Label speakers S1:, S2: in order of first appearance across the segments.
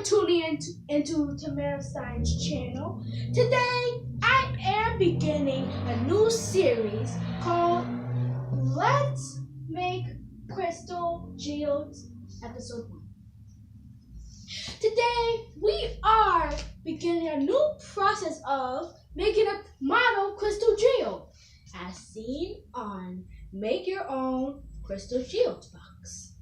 S1: tuning into Tamara's Science channel. Today, I am beginning a new series called Let's Make Crystal Geodes, Episode 1. Today, we are beginning a new process of making a model crystal geode, as seen on Make Your Own Crystal Geodes box.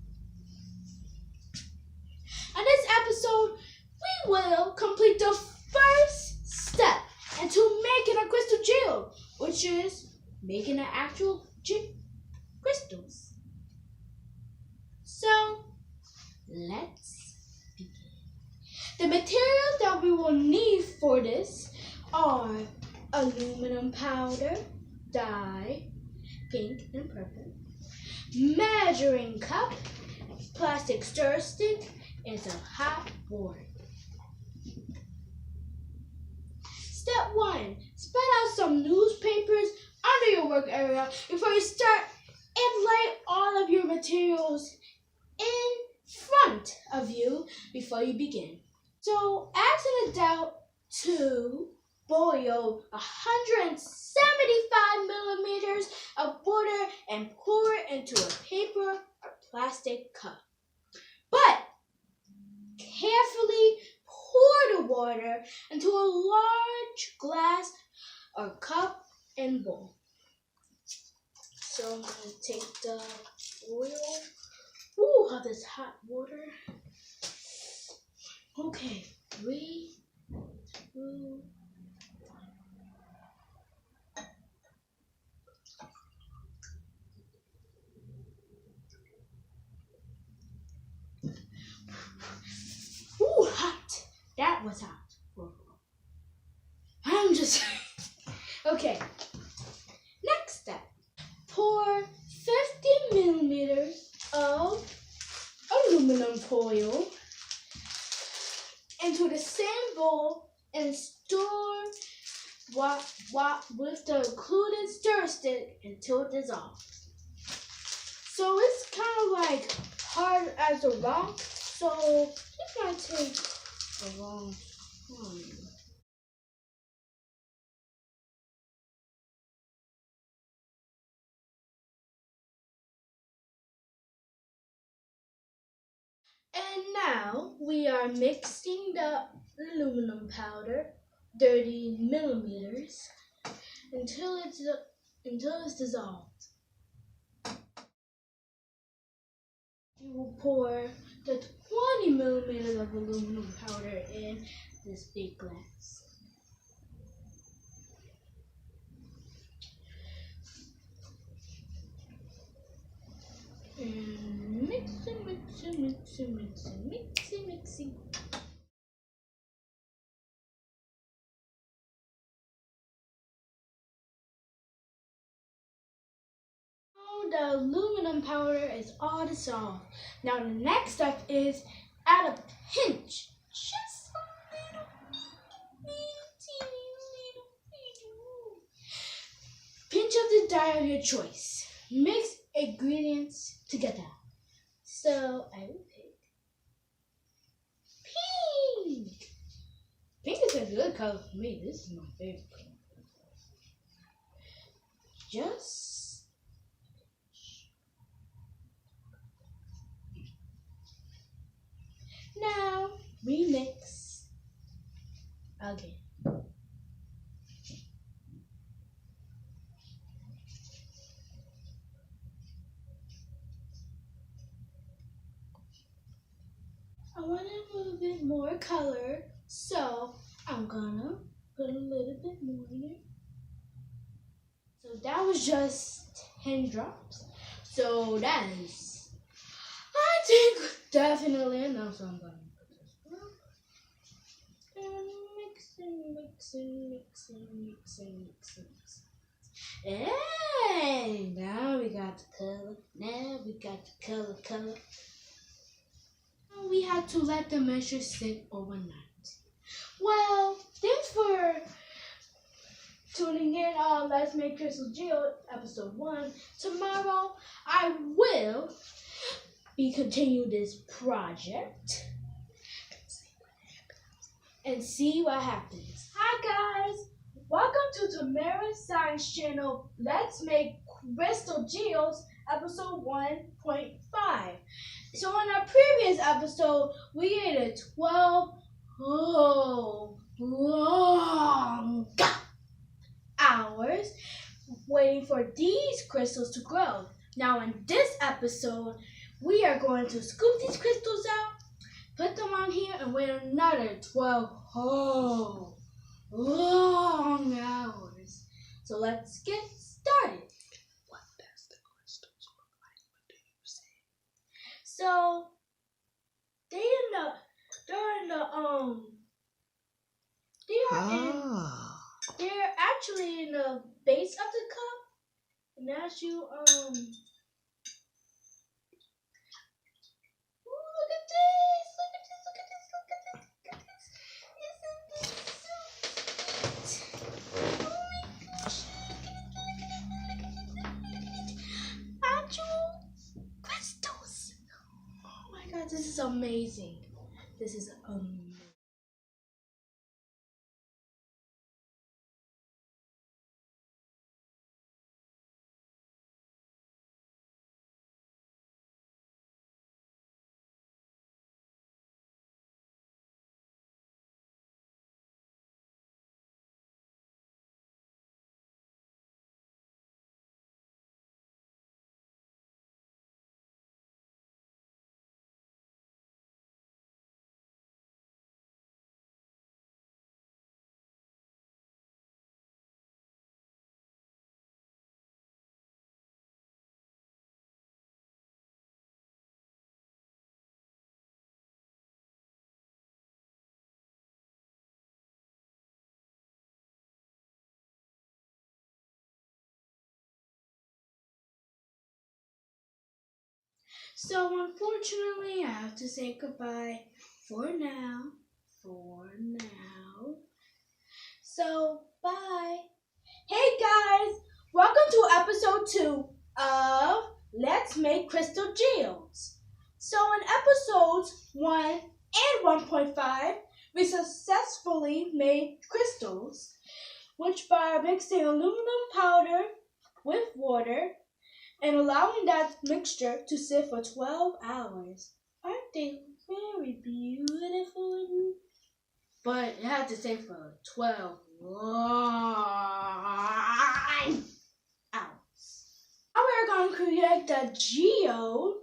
S1: In this episode, we will complete the first step into making a crystal geode, which is making the actual crystals. So, let's begin. The materials that we will need for this are aluminum powder, dye, pink and purple, measuring cup, plastic stir stick, and some hot water. Step 1. Spread out some newspapers under your work area before you start and lay all of your materials in front of you before you begin. So add an adult to boil 175 milliliters of water and pour it into a paper or plastic cup. But carefully pour the water into a large glass or cup and bowl. So I'm going to take the oil of this hot water. Okay, 3, 2, 1. Hot. That was hot. I'm just... Okay. Next step. Pour 50 milliliters of aluminum foil into the same bowl and stir with the included stir stick until it dissolves. So it's kind of like hard as a rock. So it might take a long time. And now we are mixing the aluminum powder, 30 milliliters, until it's dissolved. You will pour the 20 milliliters of aluminum powder in this big glass. And mixing. Now the aluminum powder is all dissolved. Now the next step is add a pinch, just a little pinch of the dye of your choice. Mix ingredients together. So I will pick pink. Pink is a good color for me. This is my favorite color. Just now remix again. I want a little bit more color, so I'm gonna put a little bit more in it. So that was just 10 drops. So that is, I think, definitely enough. So I'm gonna put this one. And mixing. Hey, now we got the color. Color. We had to let the measure sit overnight. Well, thanks for tuning in on Let's Make Crystal Geodes, Episode 1. Tomorrow, I will continue this project. and see what happens. Hi guys! Welcome to Tamara's Science Channel. Let's make crystal geodes episode 1.5. So in our previous episode, we ate 12 long hours waiting for these crystals to grow. Now in this episode, we are going to scoop these crystals out, put them on here, and wait another 12 whole long hours. So let's get started.
S2: What does the crystals look like? What do you say?
S1: So they they're actually in the base of the cup, and as you ooh, look at this, look at this, look at this, look at this, look at this. Isn't this so sweet? Oh my gosh, look at it. Actual crystals. Oh my god, this is amazing. This is amazing. So unfortunately, I have to say goodbye for now. For now. So bye. Hey guys, welcome to episode 2 of Let's Make Crystal Geodes. So in episodes 1 and 1.5, we successfully made crystals, which by mixing aluminum powder with water and allowing that mixture to sit for 12 hours. Aren't they very beautiful? But it had to sit for 12 long hours. Now we're going to create the geode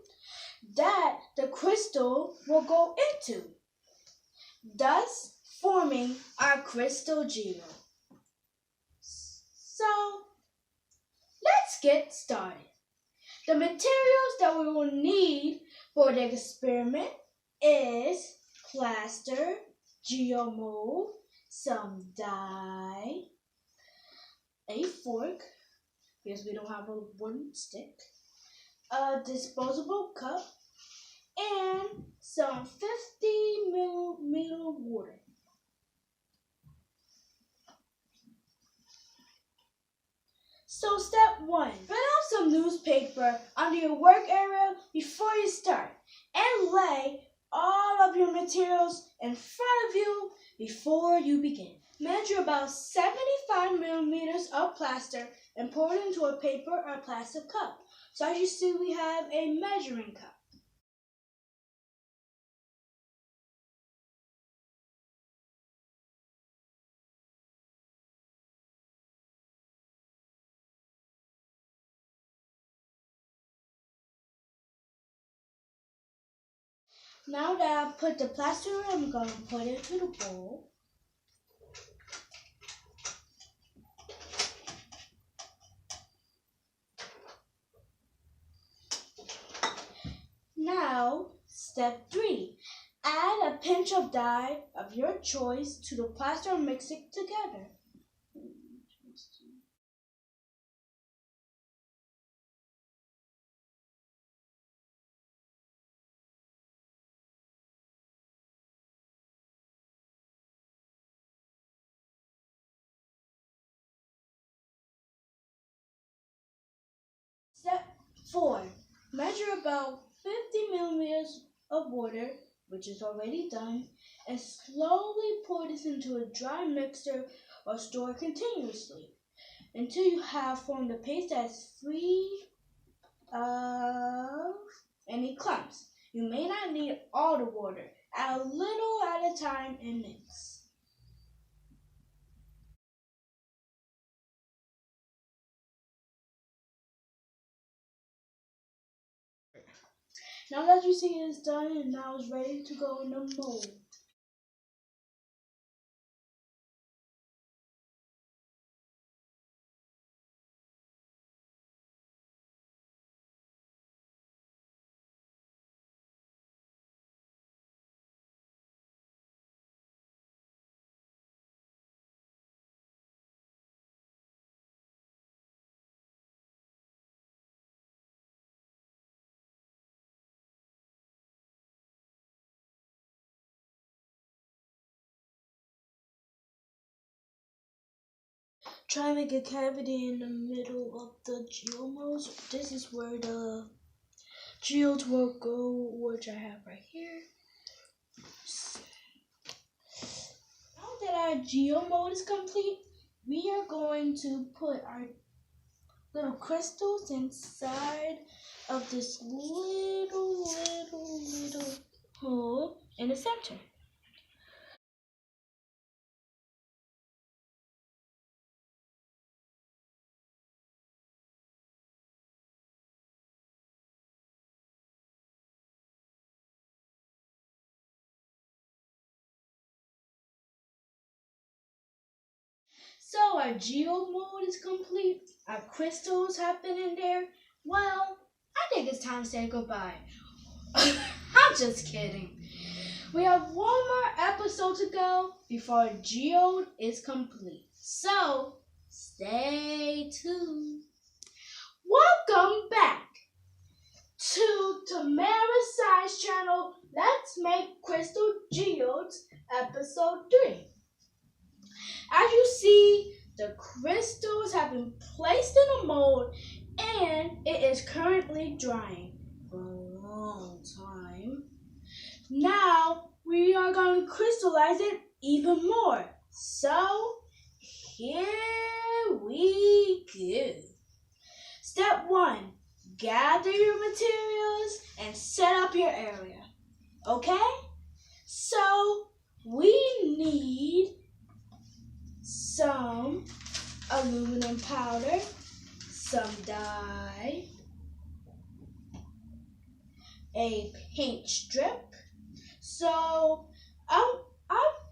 S1: that the crystal will go into, thus forming our crystal geode. So let's get started. The materials that we will need for the experiment is plaster, geomold, some dye, a fork, because we don't have a wooden stick, a disposable cup, and some 50 milliliter water. So step 1, spread out some newspaper under your work area before you start and lay all of your materials in front of you before you begin. Measure about 75 millimeters of plaster and pour it into a paper or plastic cup. So as you see, we have a measuring cup. Now that I've put the plaster in, I'm going to put it into the bowl. Now, step 3. Add a pinch of dye of your choice to the plaster and mix it together. Step 4. Measure about 50 milliliters of water which is already done, and slowly pour this into a dry mixer or store continuously until you have formed a paste that's free of any clumps. You may not need all the water. Add a little at a time and mix. Now that you see it is done and now it's ready to go in the mold. Try to make a cavity in the middle of the geodes. This is where the geodes will go, which I have right here. Now that our geode is complete, we are going to put our little crystals inside of this little hole in the center. So our geode mold is complete. Our crystals have been in there. Well, I think it's time to say goodbye. I'm just kidding. We have one more episode to go before our geode is complete. So stay tuned. Welcome back to Tamara's Science Channel. Let's make crystal geodes episode 3. As you see, the crystals have been placed in a mold and it is currently drying for a long time. Now we are going to crystallize it even more. So here we go. Step 1, gather your materials and set up your area. Okay? So we need some aluminum powder, some dye, a paint strip. So I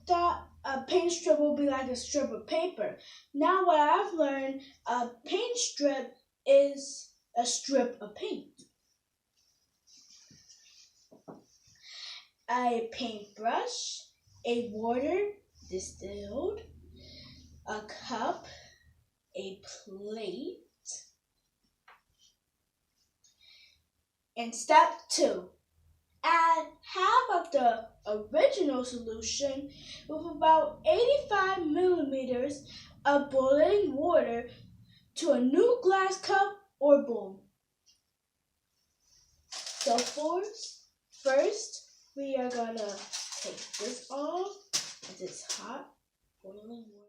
S1: thought a paint strip would be like a strip of paper. Now what I've learned, a paint strip is a strip of paint. A paintbrush, a water distilled, a cup, a plate, and step 2, add half of the original solution with about 85 milliliters of boiling water to a new glass cup or bowl. So first we are gonna take this off with this hot boiling water.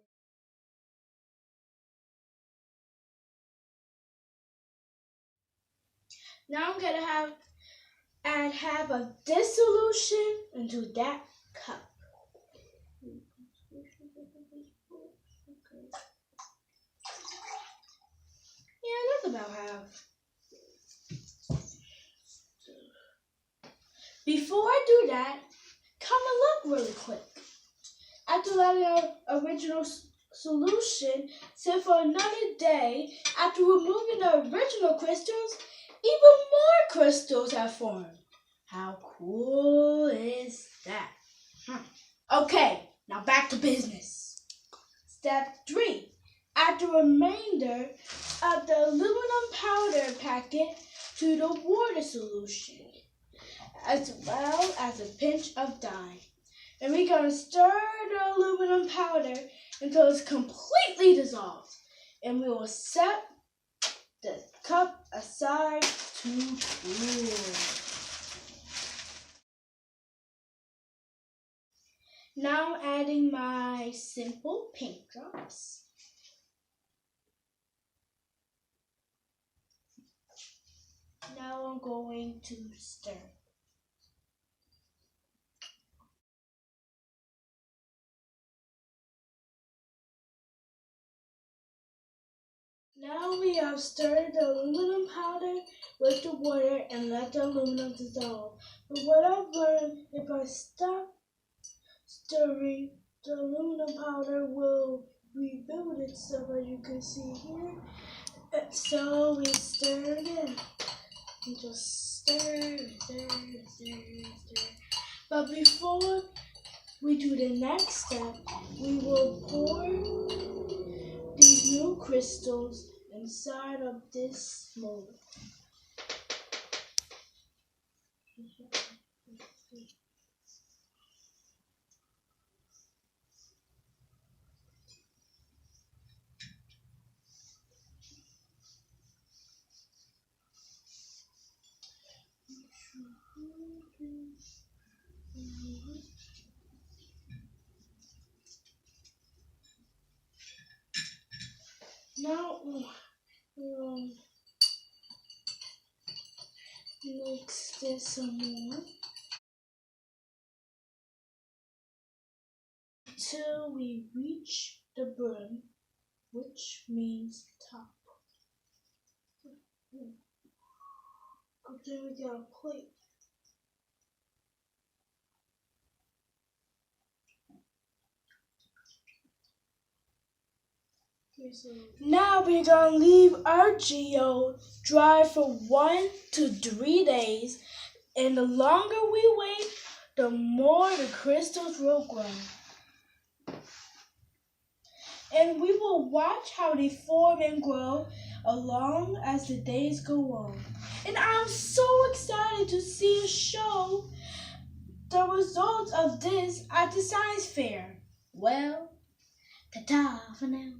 S1: Now I'm gonna add half of this solution into that cup. Yeah, that's about half. Before I do that, come and look really quick. After letting our original solution sit for another day, after removing the original crystals, even more crystals have formed. How cool is that? Okay, now back to business. Step 3. Add the remainder of the aluminum powder packet to the water solution, as well as a pinch of dye. And we're going to stir the aluminum powder until it's completely dissolved. And we will set the cup aside to cool. Now I'm adding my simple paint drops. Now I'm going to stir. Now we have stirred the aluminum powder with the water and let the aluminum dissolve. But what I've learned, if I stop stirring, the aluminum powder will rebuild itself, as you can see here. And so we stir again. And just stir, stir, stir, stir. But before we do the next step, we will pour these new crystals inside of this mold. Now mix this some more until we reach the brim, which means top. Good thing we got a plate. Now we're gonna leave our geode dry for 1 to 3 days, and the longer we wait, the more the crystals will grow. And we will watch how they form and grow along as the days go on. And I'm so excited to see and show the results of this at the science fair. Well, ta-ta for now.